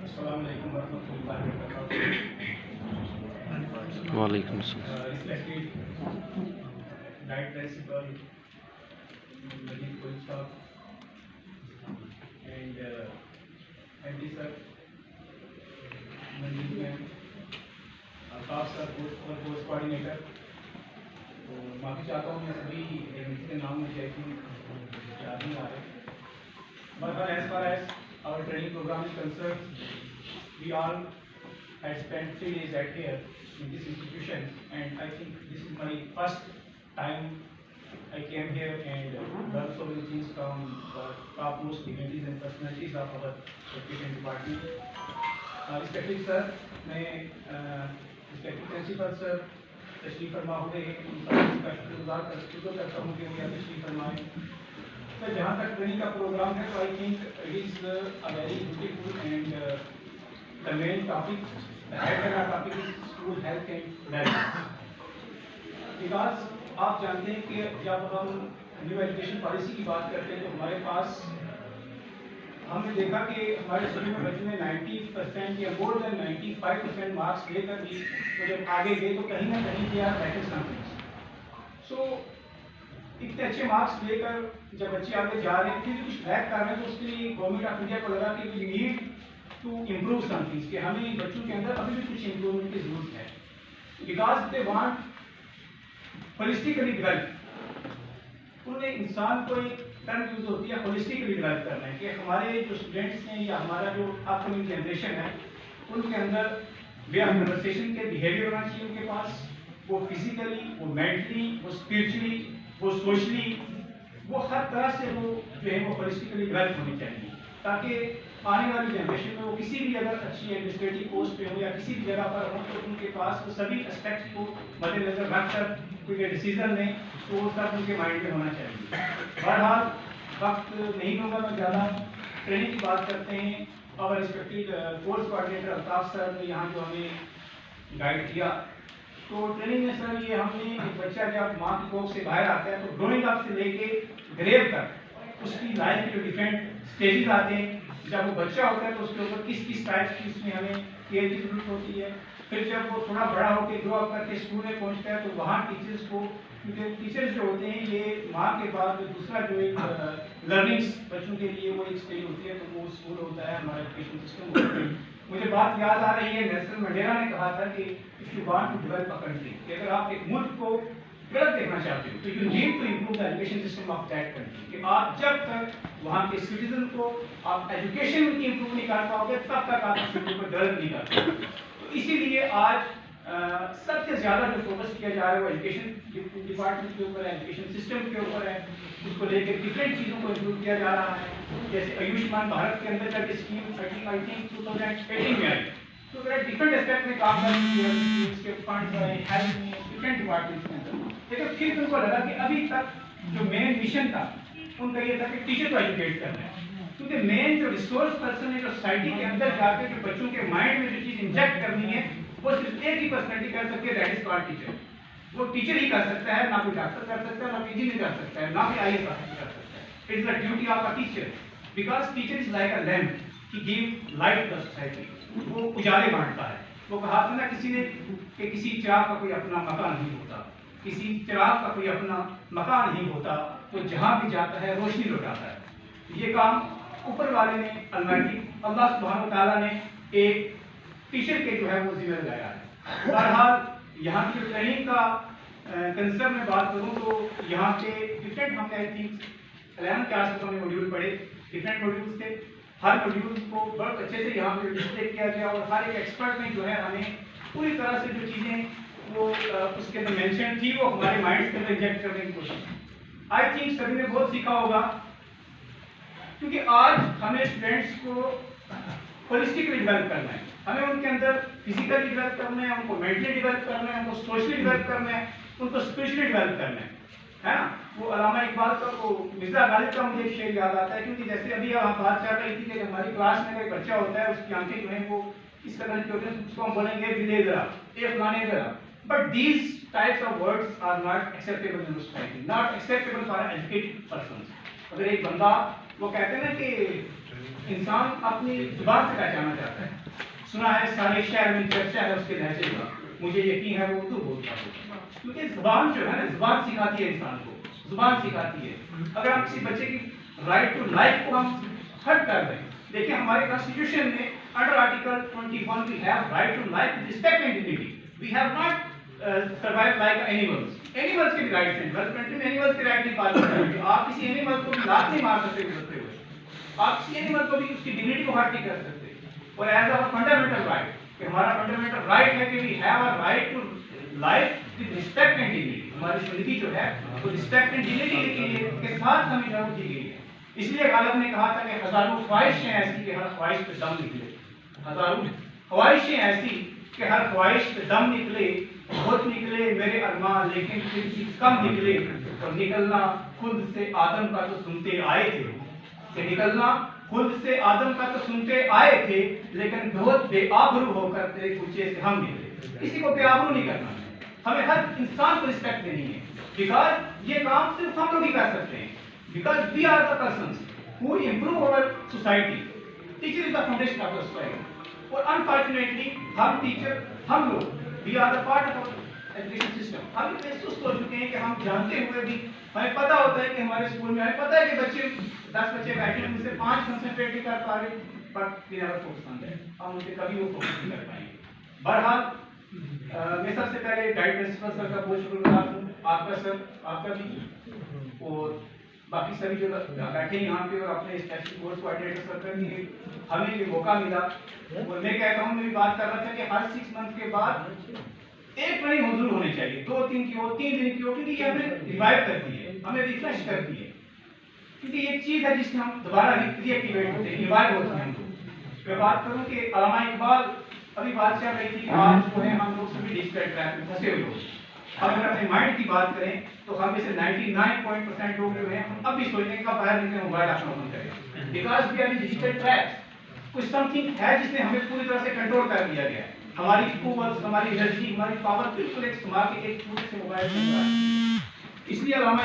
السلام علیکم ورحمۃ اللہ وبرکاتہ. وعلیکم السلام. Respected Diet Principal Nadeem Koil Sahab and MD Sir, Manjeet Ma'am, Altaaf Sir, Course Coordinator. تو معافی چاہتا ہوں میں سبھی ایجنسی کے نام مجھے یاد نہیں آ رہے. But as far as our training program is concerned, we all had spent 3 days at here in this institution, and I think this is my first time I came here and learned so many things from the topmost dignitaries and personalities of our education department. Respected sir, میں respected principal sir تشریف فرما ہوئے ہیں, ان کا شکر گزار کرتا ہوں کہ وہ یہاں تشریف فرمائیں. سر جہاں تک ٹریننگ کا پروگرام ہے تو I think it is a very beautiful and the main topic, the head of topic is school health and wellness. Because آپ جانتے ہیں کہ جب ہم نیو ایجوکیشن پالیسی کی بات کرتے ہیں تو ہمارے پاس ہم نے دیکھا کہ ہمارے اسکول میں بچوں نے 90% یا مور دین 95% مارکس لے کر بھی وہ جب آگے گئے تو کہیں نہ کہیں کیا بیٹھے سمجھ. سو اتنے اچھے مارکس لے کر جب بچے آگے جا رہے ہیں پھر کچھ بیک کر رہے ہیں تو اس کے لیے گورنمنٹ آف انڈیا کو لگا کہ we need to improve some things, کہ ہمیں بچوں کے اندر ابھی بھی کچھ امپروومنٹ کی ضرورت ہے. Because they want holistically develop. انہوں نے انسان کو ایک ٹرم یوز ہوتی ہے ہولسٹیکلی ڈیولپ کرنا ہے, کہ ہمارے جو اسٹوڈنٹس ہیں یا ہمارا جو اپ کمنگ جنریشن ہے ان کے اندر وے آف کنورسیشن کے بیہیویئر ہونا چاہیے ان کے پاس, وہ فزیکلی, وہ مینٹلی, وہ اسپرچولی, وہ سوشلی, وہ ہر طرح سے وہ جو ہے وہ ہولسٹیکلی ڈیولپ ہونی چاہیے, تاکہ آنے والی جنریشن میں وہ کسی بھی اگر اچھی ایڈمنسٹریٹو پوسٹ پہ ہو یا کسی بھی جگہ پر ہوں تو ان کے پاس وہ سبھی اسپیکٹس کو مد نظر رکھ کر کوئی ڈیسیزن لیں تو وہ سب ان کے مائنڈ میں ہونا چاہیے. بہرحال وقت نہیں ہوگا, میں زیادہ ٹریننگ کی بات کرتے ہیں. اور ریسپیکٹڈ کورس کوآرڈینیٹر الطاف سر نے یہاں جو ہمیں گائیڈ کیا, تو ٹریننگ میں سر یہ ہم نے ایک بچہ جب ماں کی کوکھ سے باہر آتا ہے تو گروئنگ اپ سے لے کے گریو تک اس کی لائف کے جو ڈفرینٹ اسٹیجز آتے ہیں. جب وہ بچہ ہوتا ہے تو اس کے اوپر کس کس ٹائپ کی اس میں ہمیں کیئر کی ضرورت ہوتی ہے. پھر جب وہ تھوڑا بڑا ہو کے گرو اپ کر کے اسکول میں پہنچتا ہے تو وہاں ٹیچرس کو, کیونکہ ٹیچرس جو ہوتے ہیں یہ ماں کے بعد دوسرا جو ایک لرننگس بچوں کے لیے وہ ایک اسٹیج ہوتی ہے, تو وہ اسکول ہوتا ہے, ہمارا ایجوکیشن سسٹم ہوتا ہے. مجھے بات یاد آ رہی ہے نیلسن منڈیلا نے کہا تھا کہ if you want to develop a country, کہ اگر آپ ایک ملک کو ڈیولپ دیکھنا چاہتے ہو تو you need to improve the education system of that country, کہ آپ جب تک وہاں کے سٹیزن کو آپ ایجوکیشن ان کی امپروو نہیں کر پاؤ گے تب تک آپ اس کو ڈیولپ نہیں کر پاؤ گے. تو اسی لیے آج سب سے زیادہ جو فوکس کیا جا رہا ہے وہ ایجوکیشن ڈپارٹمنٹ کے اوپر ہے, ایجوکیشن سسٹم کے اوپر ہے. اس کو لے کے ڈفرینٹ چیزوں کو امپروو کیا جا رہا ہے. جیسے آیوشمان بھارت کے اندر جب اسکیم آئی تھنک 2018 میں آئی تو ڈفرینٹ اسپیکٹ میں کام کر اس کے فنڈ آئے, ہیلتھ میں, ڈفرینٹ ڈپارٹمنٹس کے اندر. لیکن پھر ان کو لگا کہ ابھی تک جو مین مشن تھا ان کا یہ تھا کہ ٹیچر کو ایجوکیٹ کرنا ہے, کیونکہ مین جو ریسورس پرسن ہے جو سوسائٹی کے اندر جا کے جو بچوں کے مائنڈ میں جو چیز انجیکٹ کرنی ہے وہ صرف ایک ہی پرسنالٹی کر سکتی ہے, دیٹ از کالڈ ٹیچر. وہ ٹیچر ہی کر سکتا ہے, نہ کوئی ڈاکٹر کر سکتا ہے, نہ کوئی انجینئر کر سکتا ہے, نہ کوئی آئی ایس آفیسر کر سکتا ہے. It is the duty of a teacher, because teacher is like a lamp, he give light to society. وہ اجالے بانٹتا ہے. وہ کہا تھا نا کسی نے کہ کسی چراغ کا کوئی اپنا مکان نہیں ہوتا, کسی چراغ کا کوئی اپنا مکان نہیں ہوتا, وہ جہاں بھی جاتا ہے روشنی لوٹاتا ہے. یہ کام اوپر والے نے المائٹی اللہ سبحانہ وتعالیٰ نے ایک ٹیچر کے جو ہے وہ ذمہ لگایا ہے. بہرحال یہاں کی جو ٹریننگ کا کنسرن میں بات کروں تو یہاں کے ڈفرینٹ ہم نے آئی تھنک 11 کے آس پاس ہم نے ماڈیول پڑھے, ڈفرینٹ ماڈیولس تھے. ہر ماڈیول کو بہت اچھے سے یہاں پہ ڈسپلے کیا گیا اور ہر ایک ایکسپرٹ نے جو ہے ہمیں پوری طرح سے جو چیزیں وہ اس کے اندر مینشن تھی وہ ہمارے مائنڈ کے اندر انجیکٹ کرنے کی کوشش کی. آئی تھنک سبھی نے بہت سیکھا ہوگا, کیونکہ آج ہمیں اسٹوڈینٹس کو ہولسٹکلی ڈیولپ کرنا ہے. ہمیں ان کے اندر فزیکلی ڈیولپ کرنا ہے, ان کو مینٹلی ڈیولپ کرنا ہے, ان کو سوشلی ڈیولپ کرنا ہے, ان کو اسپرچولی ڈیولپ کرنا ہے نا. وہ علامہ اقبال کا وہ مرزا غالب کا مجھے ایک شعر یاد آتا ہے, کیونکہ جیسے ابھی ہم بات کر رہی تھی کہ ہماری کلاس میں ایک بچہ ہوتا ہے اس کی آنکھیں جو ہیں وہ اس طرح کی ہوتی ہیں, اس کو ہم بولیں گے دلے ذرا, ایک مانے ذرا. But these types of words are not acceptable in society, not acceptable for educated persons. اگر ایک بندہ وہ کہتے ہیں نا کہ انسان اپنی زبان سے پہچانا چاہتا ہے. سنا ہے سارے شہر میں چرچا ہے اس کے لہجے کا, مجھے یقین ہے وہ اردو بولتا ہوگا, کیونکہ زبان جو ہے نا, زبان سکھاتی ہے انسان کو, زبان سکھاتی ہے. اگر ہم کسی بچے کی رائٹ ٹو لائف کو ہم ہٹ کر دیں, دیکھیں ہمارے کانسٹیٹیوشن میں under article 21 we have right to life with respect and dignity. We have not survived like animals. Animals کے بھی رائٹس ہیں, ڈیولپ کنٹری میں اینیملس کے رائٹ نہیں پال سکتے. آپ کسی اینیمل کو بھی لات نہیں مار سکتے گزرتے ہوئے, آپ کسی اینیمل کو بھی اس کی ڈگنیٹی کو ہرٹ نہیں کر سکتے. اور ایز اے فنڈامنٹل رائٹ, کہ ہمارا فنڈامنٹل رائٹ ہے کہ we have a right to life with respect and dignity. ہماری زندگی جو ہے وہ رسپیکٹ اینڈ ڈگنیٹی کے ساتھ ہمیں جو دی گئی ہے. اس لیے غالب نے کہا تھا کہ ہزاروں خواہشیں ایسی کہ ہر خواہش پہ دم نکلے. ہزاروں خواہشیں ایسی کہ ہر خواہش پہ دم نکلے. بہت نکلے میرے ارمان لیکن پھر بھی کم نکلے. اور نکلنا خود سے آدم کا تو سنتے آئے تھے, کہ نکلنا خود سے آدم کا تو سنتے آئے تھے, لیکن بہت بے آبرو ہو کر تیرے کوچے سے ہم نکلے. کسی کو بے آبرو نہیں کرنا ہے, ہمیں ہر انسان کو رسپیکٹ دینی ہے. بیکاز یہ کام صرف ہم لوگ ہی کر سکتے ہیں, because we are the persons who improve our society. Teacher is the foundation of the society. اور unfortunately ہم ٹیچر, ہم لوگ we are the part of our education system. ہم اتنے سست ہو چکے ہیں کہ ہم جانتے ہوئے بھی, ہمیں پتہ ہوتا ہے کہ ہمارے اسکول میں, ہمیں پتہ ہے کہ بچے 10 بچے بیٹھے ہیں, ان سے 5 کنسنٹریٹ نہیں کر پا رہے, but we never focus on that. ہم ان سے کبھی وہ فوکس نہیں کر پائیں گے. بہرحال میں سب سے پہلے گائیڈ پرنسپل سر کا بہت شکر گزار ہوں, آپ کا سر, آپ کا بھی, اور باقی سبھی جو بیٹھے یہاں پہ, اور اپنے اسپیشل کورس کوآرڈینیٹر سر کا بھی ہمیں یہ موقع ملا. اور میں کہتا ہوں, میں بھی بات کر رہا تھا کہ ہر 6 منتھ کے بعد ایک ٹریننگ حضور ہونے چاہیے, 2 دن کی ہو, 3 دن کی ہو, کیونکہ یہ ہمیں ریوائو کرتی ہے, ہمیں ریفریش کرتی ہے. کیونکہ یہ ایک چیز ہے جس سے ہم دوبارہ ری ایکٹیویٹ ہوتے ہیں, ریوائو ہوتے ہیں ہم لوگ. میں بات کروں کہ علامہ اقبال, ابھی بات چل رہی تھی کہ آج جو ہے ہم لوگ سبھی ڈیجیٹل ٹریپ میں پھنسے ہوئے ہیں. اگر اپنے مائنڈ کی بات کریں تو ہم اسے 99% لوگ جو ہیں ہم اب بھی سوچتے ہیں کہ باہر نکلے موبائل اپنا اوپن کریں, because we are in digital trap. کچھ سم تھنگ ہے جس نے ہمیں پوری طرح سے کنٹرول کر دیا گیا ہے. ہماری قوت, ہماری انرجی, ہماری پاور بالکل ایک سما کے ایک چھوٹے سے موبائل سے. اس لیے علامہ